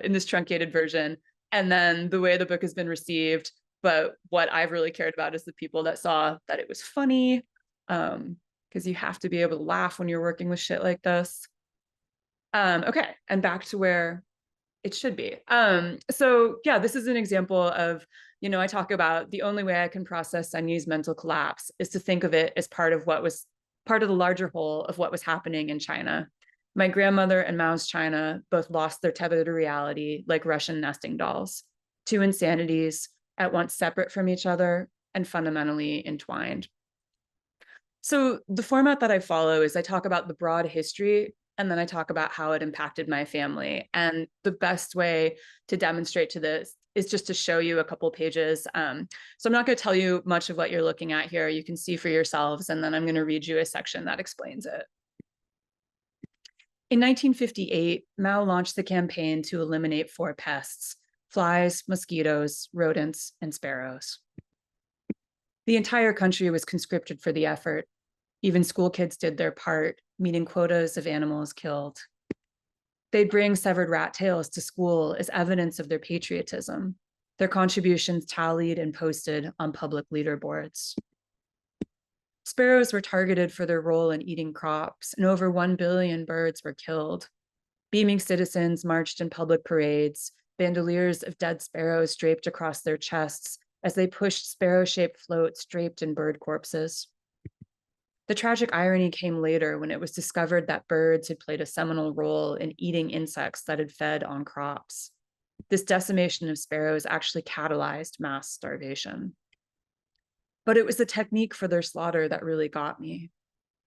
in this truncated version. And then the way the book has been received. But what I've really cared about is the people that saw that it was funny, because you have to be able to laugh when you're working with shit like this. Okay, and back to where it should be. So yeah, this is an example of, you know, I talk about the only way I can process Sunyi's mental collapse is to think of it as part of the larger whole of what was happening in China. My grandmother and Mao's China both lost their tether to reality like Russian nesting dolls, two insanities at once separate from each other and fundamentally entwined. So the format that I follow is I talk about the broad history, and then I talk about how it impacted my family. And the best way to demonstrate to this is just to show you a couple pages. So I'm not going to tell you much of what you're looking at here. You can see for yourselves, and then I'm going to read you a section that explains it. In 1958, Mao launched the campaign to eliminate 4 pests: flies, mosquitoes, rodents, and sparrows. The entire country was conscripted for the effort. Even school kids did their part, meeting quotas of animals killed. They'd bring severed rat tails to school as evidence of their patriotism. Their contributions tallied and posted on public leaderboards. Sparrows were targeted for their role in eating crops, and over 1 billion birds were killed. Beaming citizens marched in public parades, bandoliers of dead sparrows draped across their chests as they pushed sparrow-shaped floats draped in bird corpses. The tragic irony came later when it was discovered that birds had played a seminal role in eating insects that had fed on crops. This decimation of sparrows actually catalyzed mass starvation. But it was the technique for their slaughter that really got me.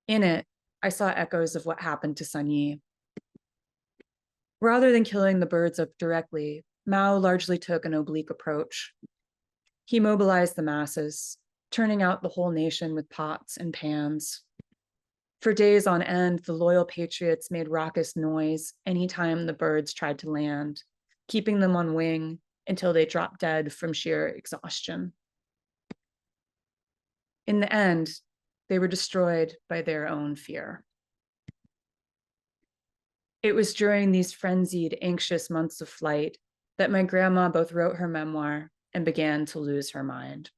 In it, I saw echoes of what happened to Sunyi. Rather than killing the birds up directly, Mao largely took an oblique approach. He mobilized the masses, turning out the whole nation with pots and pans. For days on end, the loyal patriots made raucous noise anytime the birds tried to land, keeping them on wing until they dropped dead from sheer exhaustion. In the end, they were destroyed by their own fear. It was during these frenzied, anxious months of flight that my grandma both wrote her memoir and began to lose her mind.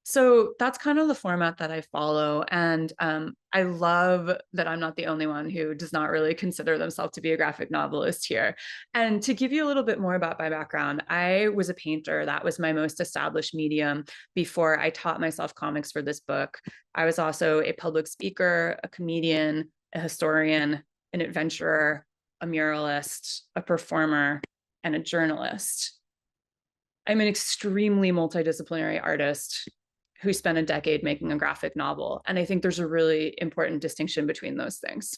So that's kind of the format that I follow. And I love that I'm not the only one who does not really consider themselves to be a graphic novelist here. And to give you a little bit more about my background, I was a painter. That was my most established medium before I taught myself comics for this book. I was also a public speaker, a comedian, a historian, an adventurer, a muralist, a performer, and a journalist. I'm an extremely multidisciplinary artist who spent a decade making a graphic novel. And I think there's a really important distinction between those things.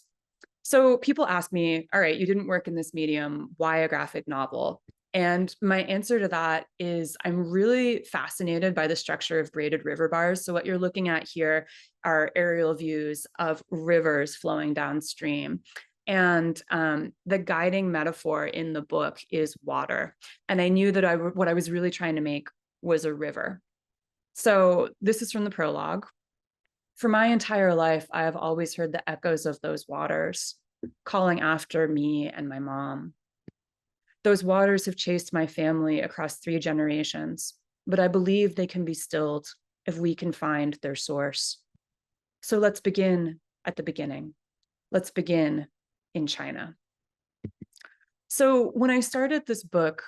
So people ask me, all right, you didn't work in this medium, why a graphic novel? And my answer to that is I'm really fascinated by the structure of braided river bars. So what you're looking at here are aerial views of rivers flowing downstream. And the guiding metaphor in the book is water. And I knew that what I was really trying to make was a river. So this is from the prologue. For my entire life, I have always heard the echoes of those waters calling after me and my mom. Those waters have chased my family across 3 generations, but I believe they can be stilled if we can find their source. So let's begin at the beginning. Let's begin in China. So when I started this book,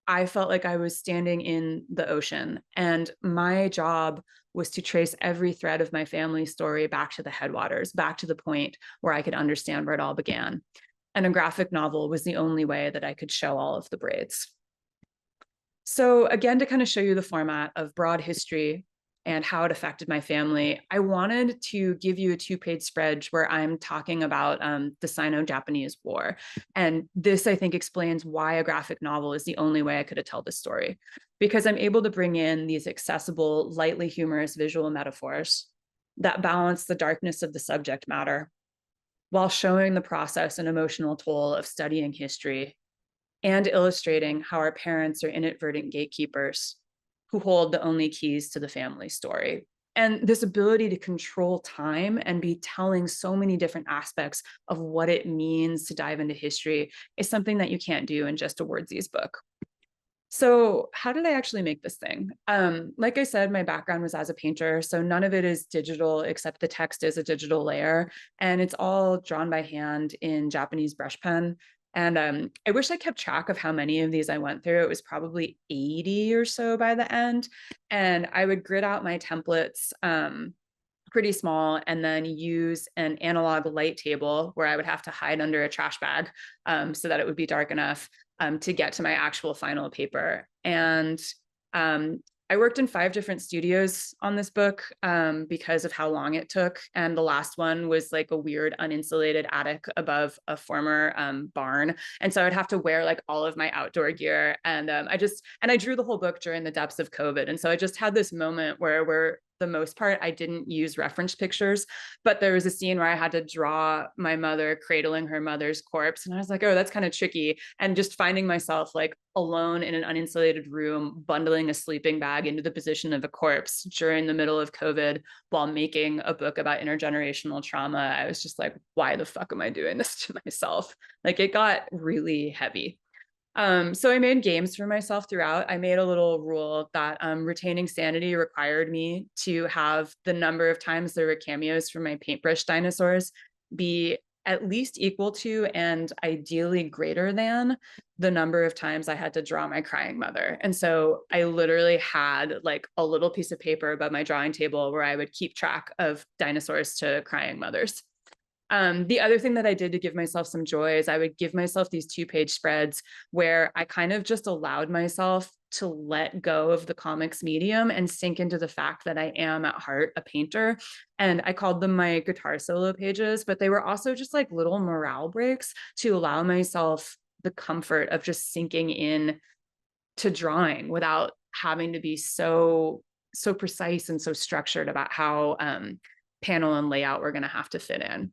I felt like I was standing in the ocean, and my job was to trace every thread of my family's story back to the headwaters, back to the point where I could understand where it all began. And a graphic novel was the only way that I could show all of the braids. So again, to kind of show you the format of broad history and how it affected my family, I wanted to give you a 2-page spread where I'm talking about the Sino-Japanese War. And this, I think, explains why a graphic novel is the only way I could have told this story, because I'm able to bring in these accessible, lightly humorous visual metaphors that balance the darkness of the subject matter while showing the process and emotional toll of studying history and illustrating how our parents are inadvertent gatekeepers who hold the only keys to the family story. And this ability to control time and be telling so many different aspects of what it means to dive into history is something that you can't do in just a wordsies book. So how did I actually make this thing? Like I said, my background was as a painter, so none of it is digital except the text is a digital layer, and it's all drawn by hand in Japanese brush pen. And I wish I kept track of how many of these I went through. It was probably 80 or so by the end. And I would grid out my templates pretty small and then use an analog light table where I would have to hide under a trash bag so that it would be dark enough to get to my actual final paper. And I worked in 5 different studios on this book because of how long it took. And the last one was like a weird uninsulated attic above a former barn. And so I'd have to wear like all of my outdoor gear. And I drew the whole book during the depths of COVID. And so I just had this moment where the most part, I didn't use reference pictures, but there was a scene where I had to draw my mother cradling her mother's corpse. And I was like, oh, that's kind of tricky. And just finding myself like alone in an uninsulated room, bundling a sleeping bag into the position of a corpse during the middle of COVID while making a book about intergenerational trauma. I was just like, why the fuck am I doing this to myself? Like it got really heavy. So I made games for myself throughout. I made a little rule that retaining sanity required me to have the number of times there were cameos from my paintbrush dinosaurs be at least equal to and ideally greater than the number of times I had to draw my crying mother. And so I literally had like a little piece of paper above my drawing table where I would keep track of dinosaurs to crying mothers. The other thing that I did to give myself some joy is I would give myself these 2-page spreads where I kind of just allowed myself to let go of the comics medium and sink into the fact that I am at heart a painter. And I called them my guitar solo pages, but they were also just like little morale breaks to allow myself the comfort of just sinking in to drawing without having to be so precise and so structured about how panel and layout were going to have to fit in.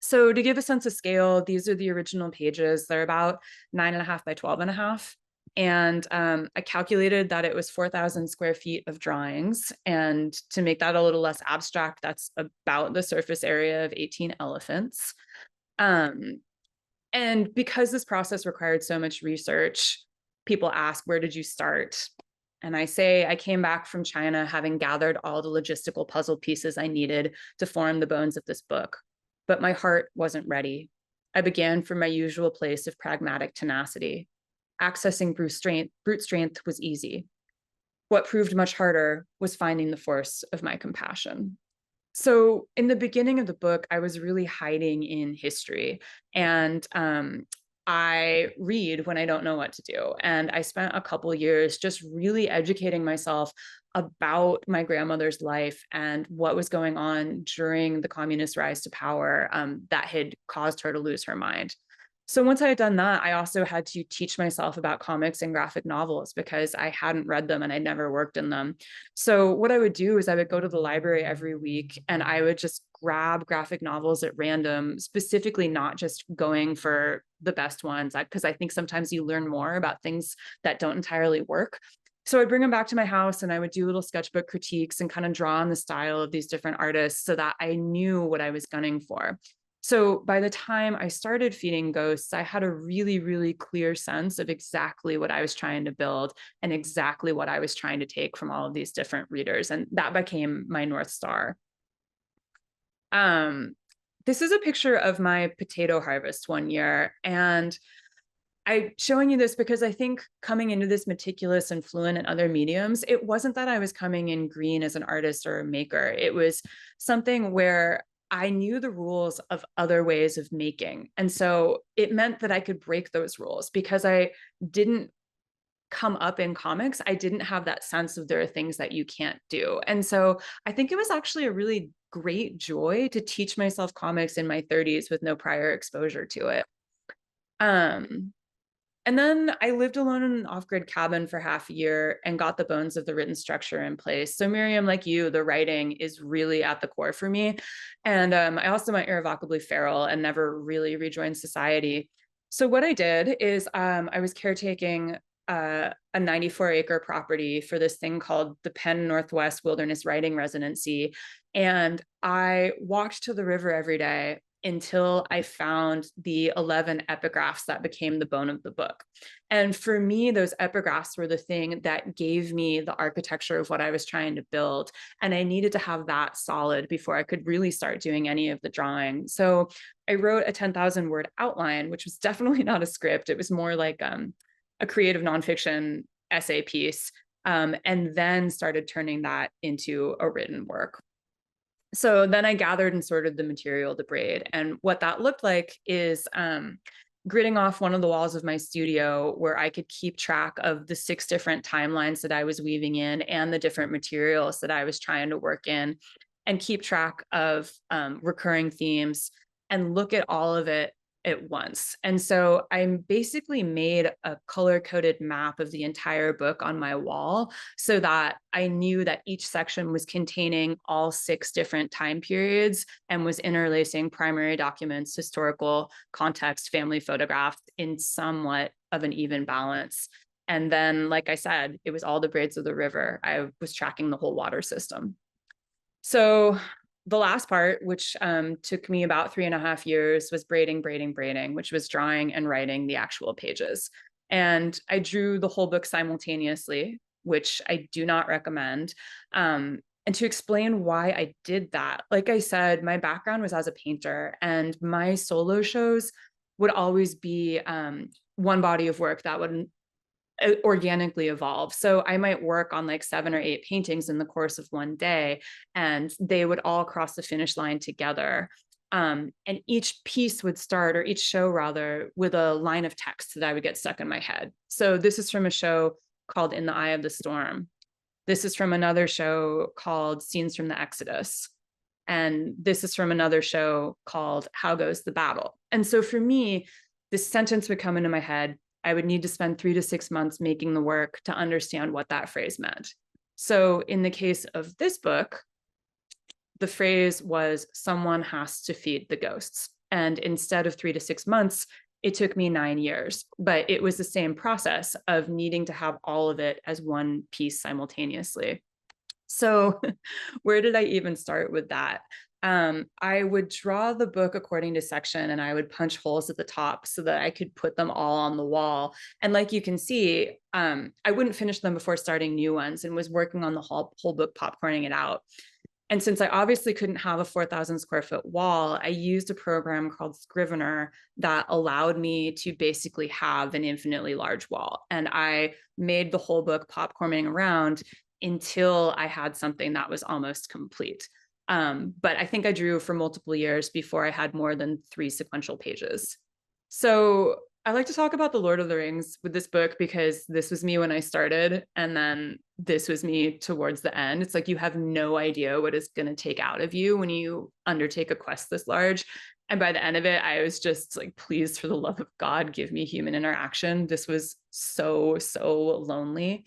So to give a sense of scale, these are the original pages. They're about 9.5 by 12.5. And I calculated that it was 4,000 square feet of drawings. And to make that a little less abstract, that's about the surface area of 18 elephants. And because this process required so much research, people ask, where did you start? And I say, I came back from China having gathered all the logistical puzzle pieces I needed to form the bones of this book. But my heart wasn't ready. I began from my usual place of pragmatic tenacity. Accessing brute strength was easy. What proved much harder was finding the force of my compassion. So in the beginning of the book, I was really hiding in history, and I read when I don't know what to do. And I spent a couple years just really educating myself about my grandmother's life and what was going on during the communist rise to power that had caused her to lose her mind. So once I had done that, I also had to teach myself about comics and graphic novels because I hadn't read them and I'd never worked in them. So what I would do is I would go to the library every week and I would just grab graphic novels at random, specifically not just going for the best ones, because I think sometimes you learn more about things that don't entirely work. So I'd bring them back to my house and I would do little sketchbook critiques and kind of draw on the style of these different artists so that I knew what I was gunning for. So by the time I started Feeding Ghosts, I had a really, really clear sense of exactly what I was trying to build and exactly what I was trying to take from all of these different readers. And that became my North Star. This is a picture of my potato harvest one year. And I'm showing you this because I think coming into this meticulous and fluent in other mediums, it wasn't that I was coming in green as an artist or a maker. It was something where I knew the rules of other ways of making. And so it meant that I could break those rules because I didn't come up in comics. I didn't have that sense of there are things that you can't do. And so I think it was actually a really great joy to teach myself comics in my 30s with no prior exposure to it. And then I lived alone in an off-grid cabin for half a year and got the bones of the written structure in place. So Miriam, like you, the writing is really at the core for me. And I also went irrevocably feral and never really rejoined society. So what I did is I was caretaking a 94-acre property for this thing called the Penn Northwest Wilderness Writing Residency. And I walked to the river every day until I found the 11 epigraphs that became the bone of the book. And for me, those epigraphs were the thing that gave me the architecture of what I was trying to build. And I needed to have that solid before I could really start doing any of the drawing. So I wrote a 10,000 word outline, which was definitely not a script. It was more like a creative nonfiction essay piece, and then started turning that into a written work. So then I gathered and sorted the material to braid. And what that looked like is gridding off one of the walls of my studio where I could keep track of the 6 different timelines that I was weaving in and the different materials that I was trying to work in, and keep track of recurring themes and look at all of it at once. And so I basically made a color-coded map of the entire book on my wall so that I knew that each section was containing all 6 different time periods and was interlacing primary documents, historical context, family photographs in somewhat of an even balance. And then, like I said, it was all the braids of the river. I was tracking the whole water system. So the last part, which took me about 3.5 years, was braiding, which was drawing and writing the actual pages. And I drew the whole book simultaneously, which I do not recommend. And to explain why I did that, like I said, my background was as a painter, and my solo shows would always be one body of work that would organically evolve. So I might work on like 7 or 8 paintings in the course of one day, and they would all cross the finish line together. And each piece would start, or each show rather, with a line of text that I would get stuck in my head. So this is from a show called In the Eye of the Storm. This is from another show called Scenes from the Exodus. And this is from another show called How Goes the Battle. And so for me, this sentence would come into my head. I would need to spend 3 to 6 months making the work to understand what that phrase meant. So in the case of this book, the phrase was, someone has to feed the ghosts. And instead of 3 to 6 months, it took me 9 years, but it was the same process of needing to have all of it as one piece simultaneously. So where did I even start with that? I would draw the book according to section, and I would punch holes at the top so that I could put them all on the wall. And like you can see, I wouldn't finish them before starting new ones, and was working on the whole book, popcorning it out. And since I obviously couldn't have a 4,000 square foot wall, I used a program called Scrivener that allowed me to basically have an infinitely large wall. And I made the whole book popcorning around until I had something that was almost complete. But I think I drew for multiple years before I had more than 3 sequential pages. So I like to talk about the Lord of the Rings with this book because this was me when I started, and then this was me towards the end. It's like you have no idea what it's going to take out of you when you undertake a quest this large. And by the end of it, I was just like, please, for the love of God, give me human interaction. This was so, so lonely.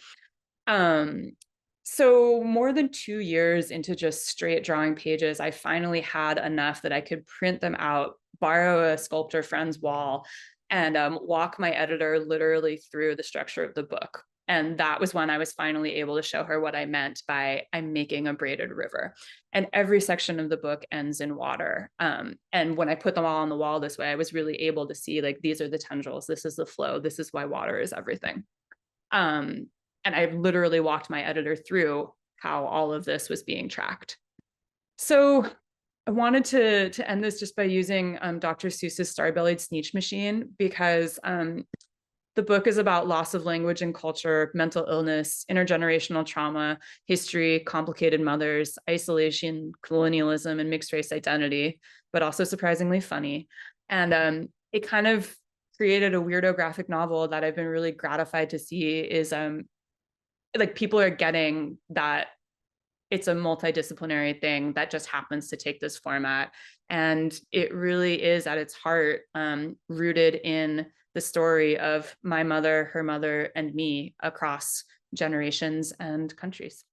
So more than 2 years into just straight drawing pages, I finally had enough that I could print them out, borrow a sculptor friend's wall, and walk my editor literally through the structure of the book. And that was when I was finally able to show her what I meant by I'm making a braided river. And every section of the book ends in water. And when I put them all on the wall this way, I was really able to see, like, these are the tendrils, this is the flow, this is why water is everything. And I literally walked my editor through how all of this was being tracked. So I wanted to end this just by using Dr. Seuss's Star-Bellied Sneetch Machine, because the book is about loss of language and culture, mental illness, intergenerational trauma, history, complicated mothers, isolation, colonialism, and mixed race identity, but also surprisingly funny. And it kind of created a weirdo graphic novel that I've been really gratified to see is like people are getting that it's a multidisciplinary thing that just happens to take this format. And it really is at its heart rooted in the story of my mother, her mother, and me across generations and countries.